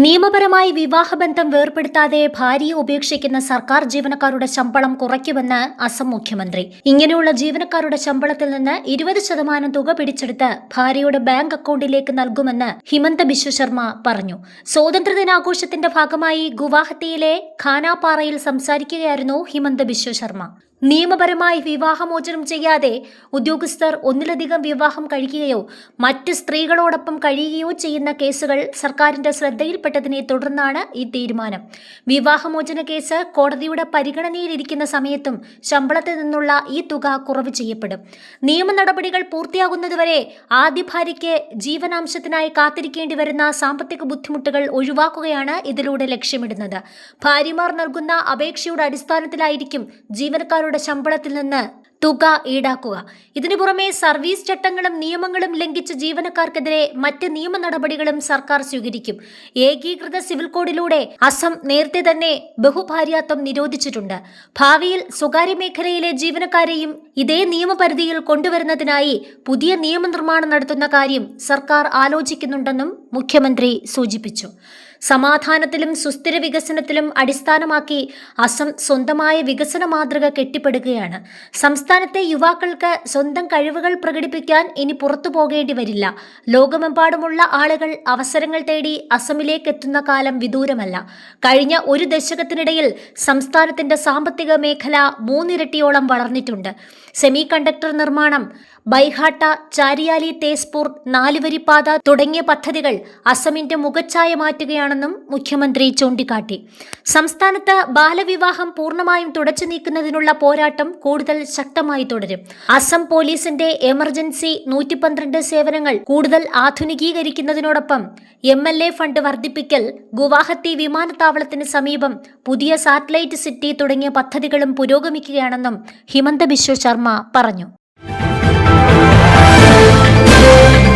നിയമപരമായി വിവാഹബന്ധം വേർപെടുത്താതെ ഭാര്യയെ ഉപേക്ഷിക്കുന്ന സർക്കാർ ജീവനക്കാരുടെ ശമ്പളം കുറയ്ക്കുമെന്ന് അസം മുഖ്യമന്ത്രി. ഇങ്ങനെയുള്ള ജീവനക്കാരുടെ ശമ്പളത്തിൽ നിന്ന് 20% തുക പിടിച്ചെടുത്ത് ഭാര്യയുടെ ബാങ്ക് അക്കൗണ്ടിലേക്ക് നൽകുമെന്ന് ഹിമന്ത ബിശ്വ ശർമ്മ പറഞ്ഞു. സ്വാതന്ത്ര്യദിനാഘോഷത്തിന്റെ ഭാഗമായി ഗുവാഹത്തിയിലെ ഖാനാപാറയിൽ സംസാരിക്കുകയായിരുന്നു ഹിമന്ത ബിശ്വ ശർമ്മ. നിയമപരമായി വിവാഹമോചനം ചെയ്യാതെ ഉദ്യോഗസ്ഥർ ഒന്നിലധികം വിവാഹം കഴിക്കുകയോ മറ്റ് സ്ത്രീകളോടൊപ്പം കഴിയുകയോ ചെയ്യുന്ന കേസുകൾ സർക്കാരിന്റെ ശ്രദ്ധയിൽപ്പെട്ടതിനെ തുടർന്നാണ് ഈ തീരുമാനം. വിവാഹമോചന കേസ് കോടതിയുടെ പരിഗണനയിലിരിക്കുന്ന സമയത്തും ശമ്പളത്തിൽ നിന്നുള്ള ഈ തുക കുറവ് ചെയ്യപ്പെടും. നിയമ നടപടികൾ പൂർത്തിയാകുന്നതുവരെ ആദ്യ ഭാര്യയ്ക്ക് ജീവനാംശത്തിനായി കാത്തിരിക്കേണ്ടി വരുന്ന സാമ്പത്തിക ബുദ്ധിമുട്ടുകൾ ഒഴിവാക്കുകയാണ് ഇതിലൂടെ ലക്ഷ്യമിടുന്നത്. ഭാര്യമാർ നൽകുന്ന അപേക്ഷയുടെ അടിസ്ഥാനത്തിലായിരിക്കും ജീവനക്കാരുടെ ശമ്പളത്തിൽ നിന്ന് തുക ഈടാക്കുക. ഇതിനു പുറമെ സർവീസ് ചട്ടങ്ങളും നിയമങ്ങളും ലംഘിച്ച ജീവനക്കാർക്കെതിരെ മറ്റ് നിയമ നടപടികളും സർക്കാർ സ്വീകരിക്കും. ഏകീകൃത സിവിൽ കോഡിലൂടെ അസം നേരത്തെ തന്നെ ബഹുഭാര്യാത്വം നിരോധിച്ചിട്ടുണ്ട്. ഭാവിയിൽ സ്വകാര്യ മേഖലയിലെ ജീവനക്കാരെയും ഇതേ നിയമപരിധിയിൽ കൊണ്ടുവരുന്നതിനായി പുതിയ നിയമനിർമ്മാണം നടത്തുന്ന കാര്യം സർക്കാർ ആലോചിക്കുന്നുണ്ടെന്നും മുഖ്യമന്ത്രി സൂചിപ്പിച്ചു. സമാധാനത്തിലും സുസ്ഥിര വികസനത്തിലും അടിസ്ഥാനമാക്കി അസം സ്വന്തമായ വികസന മാതൃക കെട്ടിപ്പടുക്കുകയാണ്. സംസ്ഥാനത്തെ യുവാക്കൾക്ക് സ്വന്തം കഴിവുകൾ പ്രകടിപ്പിക്കാൻ ഇനി പുറത്തു പോകേണ്ടി വരില്ല. ലോകമെമ്പാടുമുള്ള ആളുകൾ അവസരങ്ങൾ തേടി അസമിലേക്ക് എത്തുന്ന കാലം വിദൂരമല്ല. കഴിഞ്ഞ ഒരു ദശകത്തിനിടയിൽ സംസ്ഥാനത്തിന്റെ സാമ്പത്തിക മേഖല 3 ഇരട്ടിയോളം വളർന്നിട്ടുണ്ട്. സെമി കണ്ടക്ടർ നിർമ്മാണം, ബൈഹാട്ട, ചാരിയാലി, തേസ്പൂർ, 4-വരിപ്പാത തുടങ്ങിയ പദ്ധതികൾ അസമിന്റെ മുഖച്ഛായ മാറ്റുകയാണെന്നും മുഖ്യമന്ത്രി ചൂണ്ടിക്കാട്ടി. സംസ്ഥാനത്ത് ബാലവിവാഹം പൂർണ്ണമായും തുടച്ചു നീക്കുന്നതിനുള്ള പോരാട്ടം കൂടുതൽ ശക്തമായി തുടരും. അസം പോലീസിന്റെ എമർജൻസി 112 സേവനങ്ങൾ കൂടുതൽ ആധുനികീകരിക്കുന്നതിനോടൊപ്പം MLA ഫണ്ട് വർദ്ധിപ്പിക്കൽ, ഗുവാഹത്തി വിമാനത്താവളത്തിന് സമീപം പുതിയ സാറ്റലൈറ്റ് സിറ്റി തുടങ്ങിയ പദ്ധതികളും പുരോഗമിക്കുകയാണെന്നും ഹിമന്ത ബിശ്വ ശർമ്മ പറഞ്ഞു.